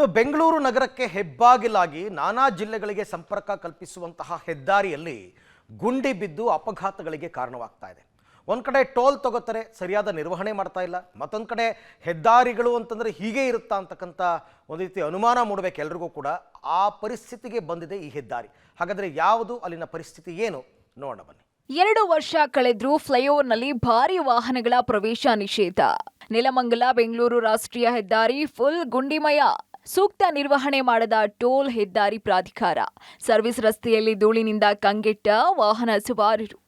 ಇನ್ನು ಬೆಂಗಳೂರು ನಗರಕ್ಕೆ ಹೆಬ್ಬಾಗಿಲಾಗಿ ನಾನಾ ಜಿಲ್ಲೆಗಳಿಗೆ ಸಂಪರ್ಕ ಕಲ್ಪಿಸುವಂತಹ ಹೆದ್ದಾರಿಯಲ್ಲಿ ಗುಂಡಿ ಬಿದ್ದು ಅಪಘಾತಗಳಿಗೆ ಕಾರಣವಾಗ್ತಾ ಇದೆ. ಒಂದು ಕಡೆ ಟೋಲ್ ತಗೋತಾರೆ, ಸರಿಯಾದ ನಿರ್ವಹಣೆ ಮಾಡ್ತಾ ಇಲ್ಲ. ಮತ್ತೊಂದು ಕಡೆ ಹೆದ್ದಾರಿಗಳು ಅಂತಂದರೆ ಹೀಗೆ ಇರುತ್ತಾ ಅಂತಕ್ಕಂಥ ಒಂದು ರೀತಿ ಅನುಮಾನ ಮೂಡಬೇಕು ಎಲ್ರಿಗೂ ಕೂಡ. ಆ ಪರಿಸ್ಥಿತಿಗೆ ಬಂದಿದೆ ಈ ಹೆದ್ದಾರಿ. ಹಾಗಾದರೆ ಯಾವುದು ಅಲ್ಲಿನ ಪರಿಸ್ಥಿತಿ ಏನು ನೋಡೋಣ ಬನ್ನಿ. 2 ವರ್ಷ ಕಳೆದ್ರೂ ಫ್ಲೈಓವರ್ನಲ್ಲಿ ಭಾರಿ ವಾಹನಗಳ ಪ್ರವೇಶ ನಿಷೇಧ. ನೆಲಮಂಗಲ ಬೆಂಗಳೂರು ರಾಷ್ಟ್ರೀಯ ಹೆದ್ದಾರಿ ಫುಲ್ ಗುಂಡಿಮಯ. ಸೂಕ್ತ ನಿರ್ವಹಣೆ ಮಾಡದ ಟೋಲ್ ಹೆದ್ದಾರಿ ಪ್ರಾಧಿಕಾರ. ಸರ್ವಿಸ್ ರಸ್ತೆಯಲ್ಲಿ ಧೂಳಿನಿಂದ ಕಂಗೆಟ್ಟ ವಾಹನ ಸವಾರರು.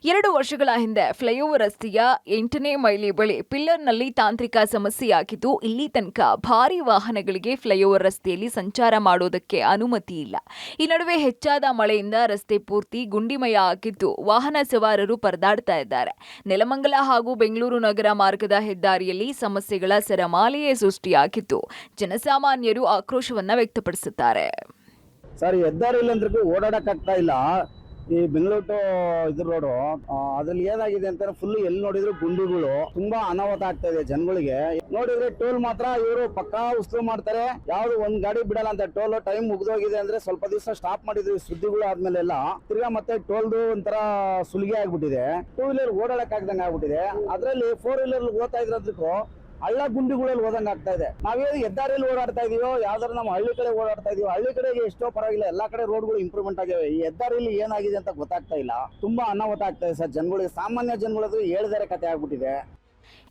2 ವರ್ಷಗಳ ಹಿಂದೆ ಫ್ಲೈಓವರ್ ರಸ್ತೆಯ 8ನೇ ಮೈಲಿ ಬಳಿ ಪಿಲ್ಲರ್ನಲ್ಲಿ ತಾಂತ್ರಿಕ ಸಮಸ್ಯೆಯಾಗಿದ್ದು ಇಲ್ಲಿ ತನಕ ಭಾರಿ ವಾಹನಗಳಿಗೆ ಫ್ಲೈಓವರ್ ರಸ್ತೆಯಲ್ಲಿ ಸಂಚಾರ ಮಾಡೋದಕ್ಕೆ ಅನುಮತಿ ಇಲ್ಲ. ಈ ನಡುವೆ ಹೆಚ್ಚಾದ ಮಳೆಯಿಂದ ರಸ್ತೆ ಪೂರ್ತಿ ಗುಂಡಿಮಯ ಆಗಿದ್ದು ವಾಹನ ಸವಾರರು ಪರದಾಡ್ತಾ ಇದ್ದಾರೆ. ನೆಲಮಂಗಲ ಹಾಗೂ ಬೆಂಗಳೂರು ನಗರ ಮಾರ್ಗದ ಹೆದ್ದಾರಿಯಲ್ಲಿ ಸಮಸ್ಯೆಗಳ ಸರಮಾಲೆಯೇ ಸೃಷ್ಟಿಯಾಗಿದ್ದು ಜನಸಾಮಾನ್ಯರು ಆಕ್ರೋಶವನ್ನ ವ್ಯಕ್ತಪಡಿಸುತ್ತಾರೆ. ಸರ್, ಹೆದ್ದಾರಿ ಇಲ್ಲಂದ್ರೂ ಓಡಾಡಕ್ಕಾಗ್ತಾ ಇಲ್ಲ. ಈ ಬೆಂಗಳೂರು ಟು ಇದ್ರ ರೋಡು ಅದ್ರಲ್ಲಿ ಏನಾಗಿದೆ ಅಂತ ಫುಲ್ ಎಲ್ಲಿ ನೋಡಿದ್ರು ಗುಂಡಿಗಳು, ತುಂಬಾ ಅನಾಹುತ ಆಗ್ತಾ ಇದೆ ಜನಗಳಿಗೆ. ನೋಡಿದ್ರೆ ಟೋಲ್ ಮಾತ್ರ ಇವರು ಪಕ್ಕಾ ಉಸ್ತುವಾರಿ ಮಾಡ್ತಾರೆ. ಯಾವ್ದು ಒಂದ್ ಗಾಡಿ ಬಿಡಲ್ಲ ಅಂತ. ಟೋಲ್ ಟೈಮ್ ಮುಗ್ದೋಗಿದೆ ಅಂದ್ರೆ ಸ್ವಲ್ಪ ದಿವಸ ಸ್ಟಾಪ್ ಮಾಡಿದ್ವಿ ಸುದ್ದಿಗಳು ಆದ್ಮೇಲೆಲ್ಲ ತಿರ್ಗಾ ಮತ್ತೆ ಟೋಲ್ದು ಒಂಥರ ಸುಲಿಗೆ ಆಗ್ಬಿಟ್ಟಿದೆ. 2 ವೀಲರ್ ಓಡಾಡಕ್ ಆಗ್ದಂಗೆ ಆಗ್ಬಿಟ್ಟಿದೆ. ಅದ್ರಲ್ಲಿ 4 ವೀಲರ್ ಓದ್ತಾ ಇದ್ರದಕ್ಕೂ ಹಳ್ಳ ಗುಂಡಿಗಳಲ್ಲಿ ಓದಂಗ ಆಗ್ತಾ ಇದೆ. ನಾವೇನು ಹೆದ್ದಾರಿಯಲ್ಲಿ ಓಡಾಡ್ತಾ ಇದೀವೋ, ಯಾವ್ದಾದ್ರು ನಮ್ಮ ಹಳ್ಳಿ ಕಡೆ ಓಡಾಡ್ತಾ ಇದೀವೋ, ಹಳ್ಳಿ ಕಡೆಗೆ ಎಷ್ಟೋ ಪರವಾಗಿಲ್ಲ, ಎಲ್ಲಾ ಕಡೆ ರೋಡ್ಗಳು ಇಂಪ್ರೂವ್ಮೆಂಟ್ ಆಗಿವೆ. ಈ ಹೆದ್ದಾರಿಯಲ್ಲಿ ಏನಾಗಿದೆ ಅಂತ ಗೊತ್ತಾಗ್ತಾ ಇಲ್ಲ. ತುಂಬಾ ಅನಾಹುತ ಆಗ್ತಾ ಇದೆ ಸರ್ ಜನಗಳಿಗೆ. ಸಾಮಾನ್ಯ ಜನಗಳದ್ದು ಹೇಳಿದರೆ ಕತೆ ಆಗ್ಬಿಟ್ಟಿದೆ.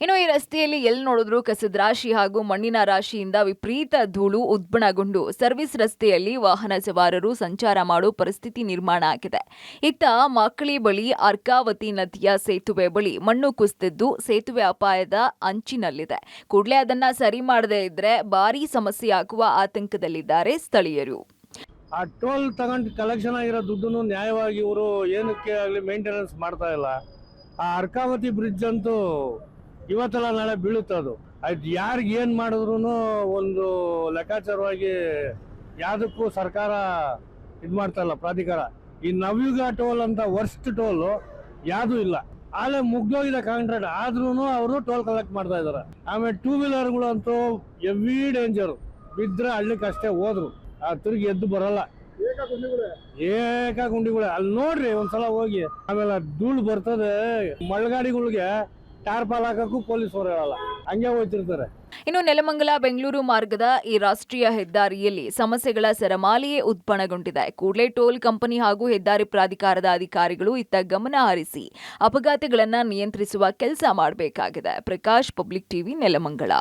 ಇನ್ನು ಈ ರಸ್ತೆಯಲ್ಲಿ ಎಲ್ಲಿ ನೋಡಿದ್ರೂ ಕಸದ ರಾಶಿ ಹಾಗೂ ಮಣ್ಣಿನ ರಾಶಿಯಿಂದ ವಿಪರೀತ ಧೂಳು ಉದ್ಬಣಗೊಂಡು ಸರ್ವಿಸ್ ರಸ್ತೆಯಲ್ಲಿ ವಾಹನ ಸವಾರರು ಸಂಚಾರ ಮಾಡೋ ಪರಿಸ್ಥಿತಿ ನಿರ್ಮಾಣ ಆಗಿದೆ. ಇತ್ತ ಮಕ್ಕಳಿ ಬಳಿ ಅರ್ಕಾವತಿ ನದಿಯ ಸೇತುವೆ ಬಳಿ ಮಣ್ಣು ಕುಸಿದಿದ್ದು ಸೇತುವೆ ಅಪಾಯದ ಅಂಚಿನಲ್ಲಿದೆ. ಕೂಡಲೇ ಅದನ್ನ ಸರಿ ಮಾಡದೇ ಇದ್ರೆ ಭಾರೀ ಸಮಸ್ಯೆಯಾಗುವ ಆತಂಕದಲ್ಲಿದ್ದಾರೆ ಸ್ಥಳೀಯರು. ಆ ಟೋಲ್ ತಗೊಂಡು ಕಲೆಕ್ಷನ್ ಆಗಿರೋ ದುಡ್ಡನ್ನು ನ್ಯಾಯವಾಗಿ ಇವರು ಏನಕ್ಕೆ ಆಗಲಿ ಮೇಂಟೆನೆನ್ಸ್ ಮಾಡ್ತಾ ಇಲ್ಲ. ಆ ಅರ್ಕಾವತಿ ಬ್ರಿಡ್ಜ್ ಅಂತೂ ಇವತ್ತೆಲ್ಲ ನಾಳೆ ಬೀಳುತ್ತೆ. ಅದು ಯಾರಿಗೆ ಏನು ಮಾಡಿದ್ರು ಒಂದು ಲೆಕ್ಕಾಚಾರವಾಗಿ ಯಾವುದಕ್ಕೂ ಸರ್ಕಾರ ಇದು ಮಾಡ್ತಾ ಇಲ್ಲ ಪ್ರಾಧಿಕಾರ. ಈ ನವಯುಗ ಟೋಲ್ ಅಂತ ವರ್ಸ್ಟ್ ಟೋಲು ಯಾವುದೂ ಇಲ್ಲ. ಆಲೆ ಮುಗ್ದೋಗಿದೆ ಕಾಂಟ್ರಾಕ್ಟ್, ಆದ್ರೂ ಅವರು ಟೋಲ್ ಕಲೆಕ್ಟ್ ಮಾಡ್ತಾ ಇದ್ದಾರೆ. ಆಮೇಲೆ 2 ವೀಲರ್ಗಳು ಅಂತೂ ಎವ್ರಿ ಡೇಂಜರ್. ಬಿದ್ದರೆ ಹಳ್ಳಿಕ್ಕೆ ಅಷ್ಟೇ ಹೋದ್ರು, ತಿರುಗಿ ಎದ್ದು ಬರಲ್ಲ. ಏಕ ಗುಂಡಿಗಳೇ ಅಲ್ಲಿ ನೋಡ್ರಿ ಒಂದ್ಸಲ ಹೋಗಿ. ಆಮೇಲೆ ಧೂಳು ಬರ್ತದೆ. ಮಳ್ಗಾಡಿಗಳಿಗೆ ಟಾರ್ಪಾಲ್ ಹಾಕಕ್ಕೂ ಪೊಲೀಸರು ಹೇಳಲ್ಲ, ಹಂಗೆ ಹೋಗ್ತಿರ್ತಾರೆ. ಇನ್ನು ನೆಲಮಂಗಲ ಬೆಂಗಳೂರು ಮಾರ್ಗದ ಈ ರಾಷ್ಟ್ರೀಯ ಹೆದ್ದಾರಿಯಲ್ಲಿ ಸಮಸ್ಯೆಗಳ ಸರಮಾಲೆಯೇ ಉದ್ಬಣಗೊಂಡಿದೆ. ಕೂಡಲೇ ಟೋಲ್ ಕಂಪನಿ ಹಾಗೂ ಹೆದ್ದಾರಿ ಪ್ರಾಧಿಕಾರದ ಅಧಿಕಾರಿಗಳು ಇತ್ತ ಗಮನ ಹರಿಸಿ ಅಪಘಾತಗಳನ್ನು ನಿಯಂತ್ರಿಸುವ ಕೆಲಸ ಮಾಡಬೇಕಾಗಿದೆ. Prakash, public TV, Nelamangala.